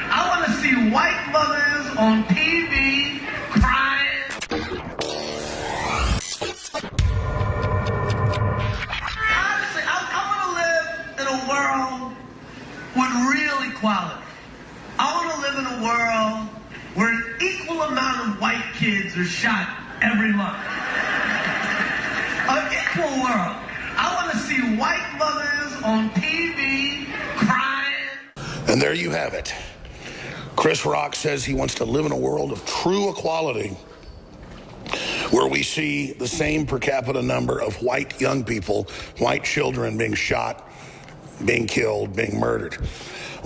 I want to see white mothers on TV crying. Honestly, I want to live in a world with real equality. I want to live in a world where an equal amount of white kids are shot every month. An equal world. I want to see white mothers on TV crying. And there you have it. Chris Rock says he wants to live in a world of true equality where we see the same per capita number of white young people, white children being shot, being killed, being murdered.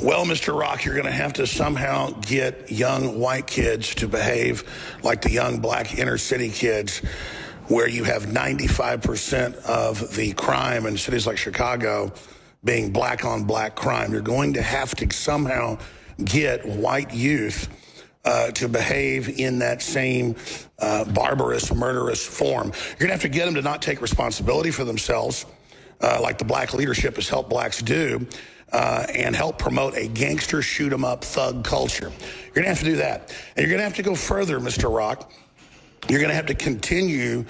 Well, Mr. Rock, you're going to have to somehow get young white kids to behave like the young black inner city kids, where you have 95% of the crime in cities like Chicago being black on black crime. You're going to have to somehow get white youth to behave in that same barbarous, murderous form. You're going to have to get them to not take responsibility for themselves, like the black leadership has helped blacks do, and help promote a gangster shoot-'em-up thug culture. You're going to have to do that. And you're going to have to go further, Mr. Rock. You're going to have to continue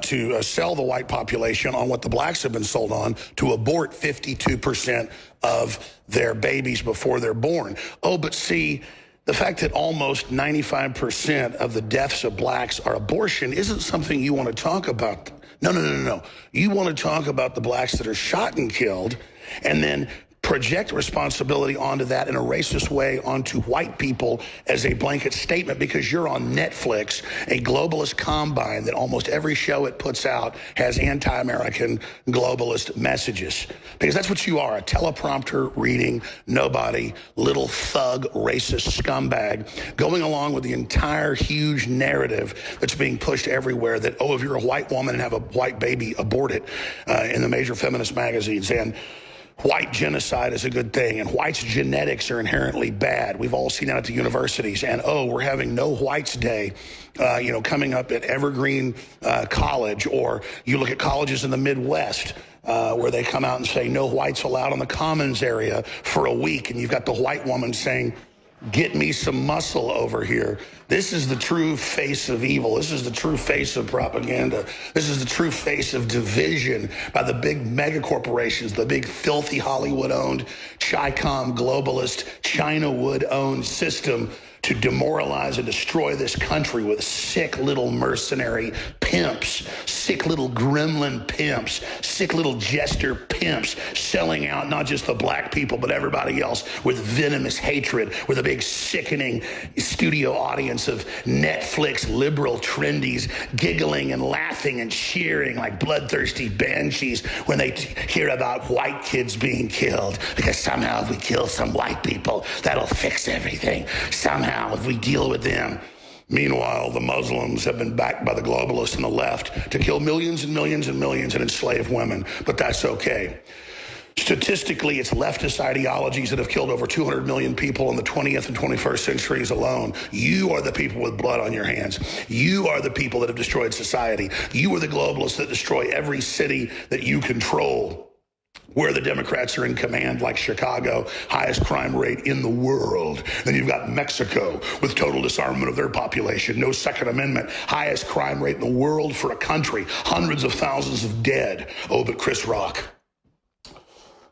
to sell the white population on what the blacks have been sold on, to abort 52% of their babies before they're born. Oh, but see, the fact that almost 95% of the deaths of blacks are abortion isn't something you want to talk about. No. You want to talk about the blacks that are shot and killed, and then project responsibility onto that in a racist way onto white people as a blanket statement because you're on Netflix, a globalist combine that almost every show it puts out has anti-American globalist messages. Because that's what you are, a teleprompter reading nobody, little thug, racist scumbag, going along with the entire huge narrative that's being pushed everywhere that, oh, if you're a white woman and have a white baby, abort it, in the major feminist magazines. And white genocide is a good thing, and whites' genetics are inherently bad. We've all seen that at the universities. And, oh, we're having No Whites Day, coming up at Evergreen College. Or you look at colleges in the Midwest where they come out and say no whites allowed on the Commons area for a week. And you've got the white woman saying, get me some muscle over here. This is the true face of evil. This is the true face of propaganda. This is the true face of division by the big mega corporations, the big filthy Hollywood-owned, Chi-Com globalist, China-wood-owned system to demoralize and destroy this country with sick little mercenary pimps, sick little gremlin pimps, sick little jester pimps, selling out not just the black people, but everybody else with venomous hatred, with a big sickening studio audience of Netflix liberal trendies giggling and laughing and cheering like bloodthirsty banshees when they hear about white kids being killed, because somehow if we kill some white people, that'll fix everything. Somehow if we deal with them. Meanwhile, the Muslims have been backed by the globalists and the left to kill millions and millions and millions and enslave women, but that's okay. Statistically, it's leftist ideologies that have killed over 200 million people in the 20th and 21st centuries alone. You are the people with blood on your hands. You are the people that have destroyed society. You are the globalists that destroy every city that you control, where the Democrats are in command, like Chicago, highest crime rate in the world. Then you've got Mexico with total disarmament of their population, no Second Amendment, highest crime rate in the world for a country, hundreds of thousands of dead. Oh, but Chris Rock,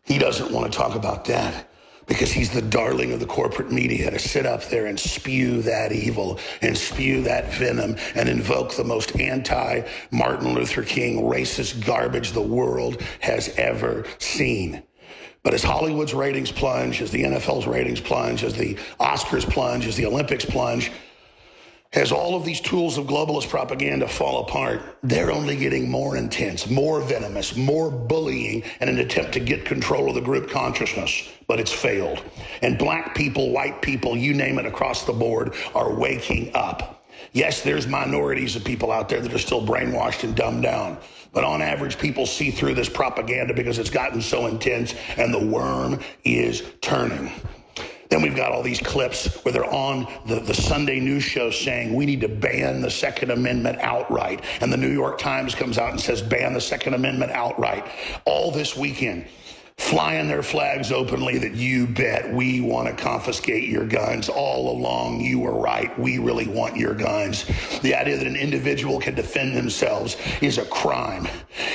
he doesn't want to talk about that, because he's the darling of the corporate media to sit up there and spew that evil and spew that venom and invoke the most anti-Martin Luther King racist garbage the world has ever seen. But as Hollywood's ratings plunge, as the NFL's ratings plunge, as the Oscars plunge, as the Olympics plunge, as all of these tools of globalist propaganda fall apart, they're only getting more intense, more venomous, more bullying in an attempt to get control of the group consciousness. But it's failed. And black people, white people, you name it, across the board are waking up. Yes, there's minorities of people out there that are still brainwashed and dumbed down. But on average, people see through this propaganda because it's gotten so intense and the worm is turning. Then we've got all these clips where they're on the Sunday news show saying we need to ban the Second Amendment outright. And the New York Times comes out and says ban the Second Amendment outright. All this weekend, flying their flags openly that you bet we want to confiscate your guns. All along, you were right. We really want your guns. The idea that an individual can defend themselves is a crime.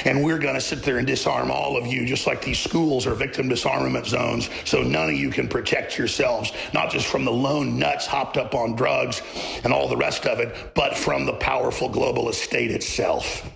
And we're going to sit there and disarm all of you, just like these schools are victim disarmament zones, so none of you can protect yourselves, not just from the lone nuts hopped up on drugs and all the rest of it, but from the powerful globalist state itself.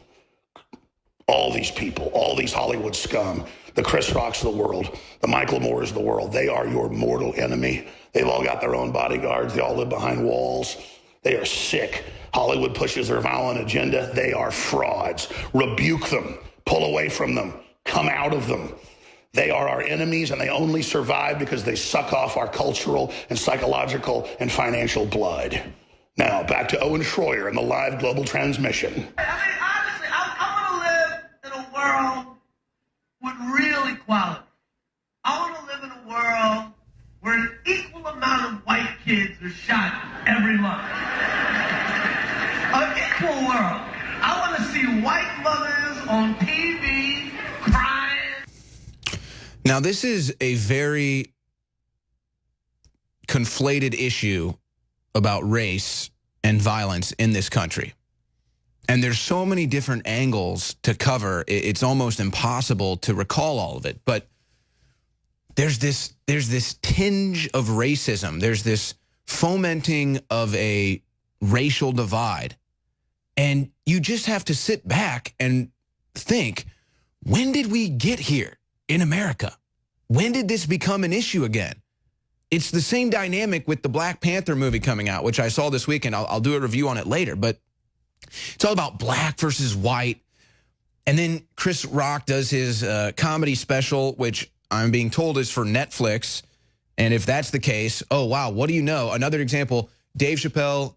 All these people, all these Hollywood scum, the Chris Rocks of the world, the Michael Moores of the world, they are your mortal enemy. They've all got their own bodyguards. They all live behind walls. They are sick. Hollywood pushes their violent agenda. They are frauds. Rebuke them. Pull away from them. Come out of them. They are our enemies, and they only survive because they suck off our cultural and psychological and financial blood. Now, back to Owen Schroyer and the live global transmission. Honestly, I want to live in a world with real equality. I want to live in a world where an equal amount of white kids are shot every month. An equal world. I want to see white mothers on TV crying. Now, this is a very conflated issue about race and violence in this country. And there's so many different angles to cover, it's almost impossible to recall all of it. But there's this tinge of racism. There's this fomenting of a racial divide. And you just have to sit back and think, when did we get here in America? When did this become an issue again? It's the same dynamic with the Black Panther movie coming out, which I saw this weekend. I'll do a review on it later. But it's all about black versus white. And then Chris Rock does his comedy special, which I'm being told is for Netflix. And if that's the case, oh, wow, what do you know? Another example, Dave Chappelle,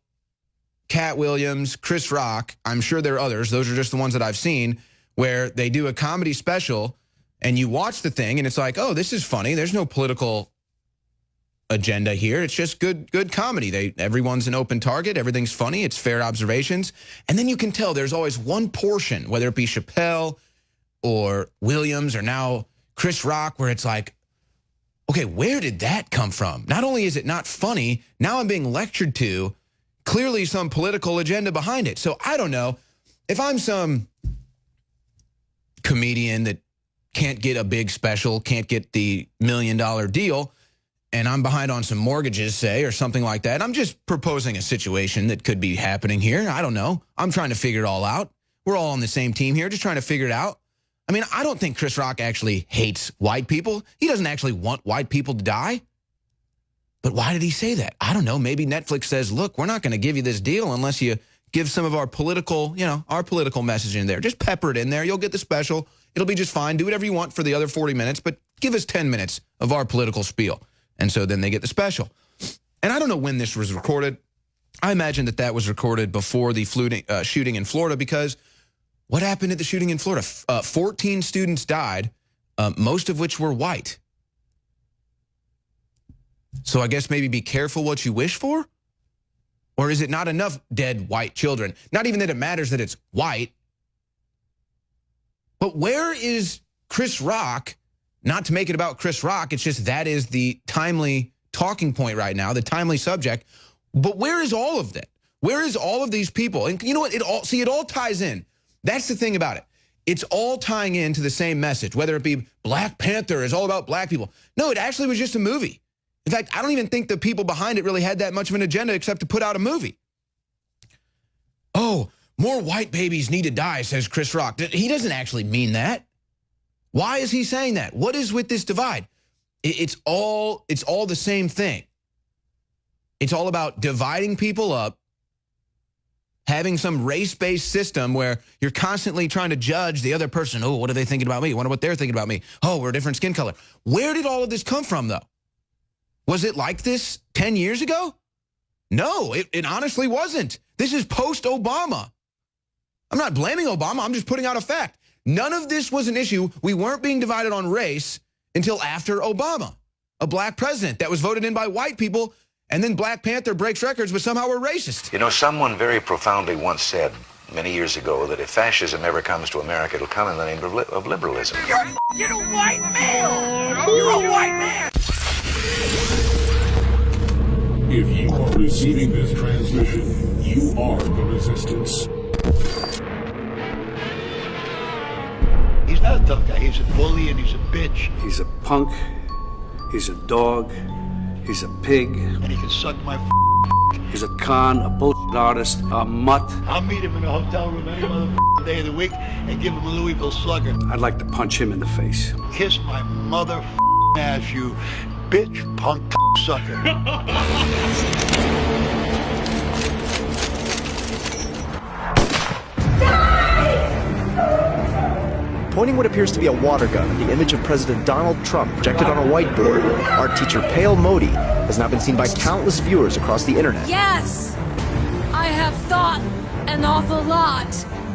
Cat Williams, Chris Rock. I'm sure there are others. Those are just the ones that I've seen where they do a comedy special and you watch the thing and it's like, oh, this is funny. There's no political agenda here. It's just good comedy. Everyone's an open target. Everything's funny. It's fair observations. And then you can tell there's always one portion, whether it be Chappelle or Williams or now Chris Rock, where it's like, okay, where did that come from? Not only is it not funny, now I'm being lectured to, clearly some political agenda behind it. So I don't know. If I'm some comedian that can't get a big special, can't get the $1 million deal, and I'm behind on some mortgages, say, or something like that, I'm just proposing a situation that could be happening here. I don't know. I'm trying to figure it all out. We're all on the same team here, just trying to figure it out. I mean, I don't think Chris Rock actually hates white people. He doesn't actually want white people to die. But why did he say that? I don't know. Maybe Netflix says, look, we're not going to give you this deal unless you give some of our political, our political message in there. Just pepper it in there. You'll get the special. It'll be just fine. Do whatever you want for the other 40 minutes, but give us 10 minutes of our political spiel. And so then they get the special. And I don't know when this was recorded. I imagine that was recorded before the shooting in Florida, because what happened at the shooting in Florida? 14 students died, most of which were white. So I guess maybe be careful what you wish for? Or is it not enough dead white children? Not even that it matters that it's white. But where is Chris Rock? Not to make it about Chris Rock, it's just that is the timely talking point right now, the timely subject. But where is all of that? Where is all of these people? And you know what? It all ties in. That's the thing about it. It's all tying into the same message, whether it be Black Panther is all about black people. No, it actually was just a movie. In fact, I don't even think the people behind it really had that much of an agenda except to put out a movie. Oh, more white babies need to die, says Chris Rock. He doesn't actually mean that. Why is he saying that? What is with this divide? It's all the same thing. It's all about dividing people up, having some race-based system where you're constantly trying to judge the other person. Oh, what are they thinking about me? I wonder what they're thinking about me. Oh, we're a different skin color. Where did all of this come from, though? Was it like this 10 years ago? No, it honestly wasn't. This is post-Obama. I'm not blaming Obama. I'm just putting out a fact. None of this was an issue. We weren't being divided on race until after Obama, a black president that was voted in by white people, and then Black Panther breaks records, but somehow we're racist. You know, someone very profoundly once said, many years ago that if fascism ever comes to America, it'll come in the name of liberalism. You're a white male! You're a white man! If you are receiving this transmission, you are the resistance. He's not a tough guy. He's a bully and he's a bitch. He's a punk. He's a dog. He's a pig. And he can suck my He's a con, a bullshit artist, a mutt. I'll meet him in a hotel room any day of the week and give him a Louisville Slugger. I'd like to punch him in the face. Kiss my mother ass, you bitch punk sucker. Pointing what appears to be a water gun at the image of President Donald Trump projected on a whiteboard, art teacher Pale Modi has now been seen by countless viewers across the internet. Yes! I have thought an awful lot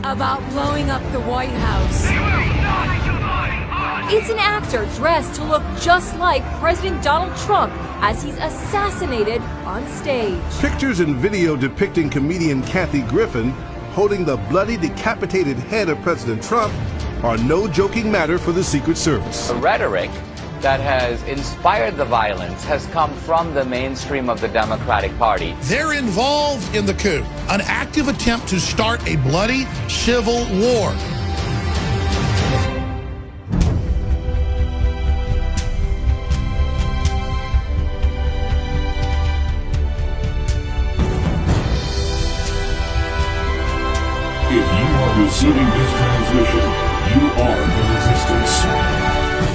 about blowing up the White House. It's an actor dressed to look just like President Donald Trump as he's assassinated on stage. Pictures and video depicting comedian Kathy Griffin holding the bloody, decapitated head of President Trump are no joking matter for the Secret Service. The rhetoric that has inspired the violence has come from the mainstream of the Democratic Party. They're involved in the coup, an active attempt to start a bloody civil war. If you are receiving this transmission, you are the resistance.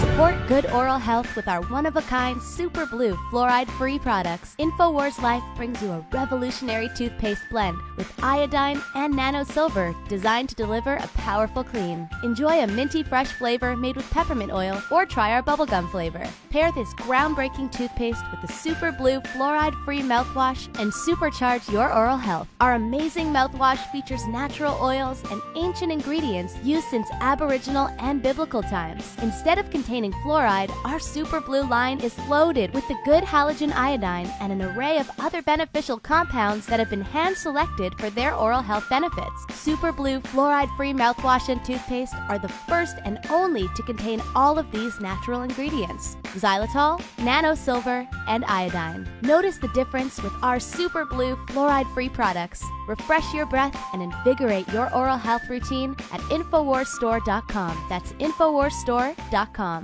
Support good oral health with our one-of-a-kind Super Blue fluoride-free products. InfoWars Life brings you a revolutionary toothpaste blend with iodine and nano silver designed to deliver a powerful clean. Enjoy a minty fresh flavor made with peppermint oil or try our bubblegum flavor. Pair this groundbreaking toothpaste with the Super Blue fluoride-free mouthwash and supercharge your oral health. Our amazing mouthwash features natural oils and ancient ingredients used since Aboriginal and biblical times. Instead of containing fluoride, our Super Blue line is loaded with the good halogen iodine and an array of other beneficial compounds that have been hand-selected for their oral health benefits. Super Blue fluoride-free mouthwash and toothpaste are the first and only to contain all of these natural ingredients: xylitol, nano silver, and iodine. Notice the difference with our Super Blue fluoride-free products. Refresh your breath and invigorate your oral health routine at InfoWarsStore.com. That's InfoWarsStore.com.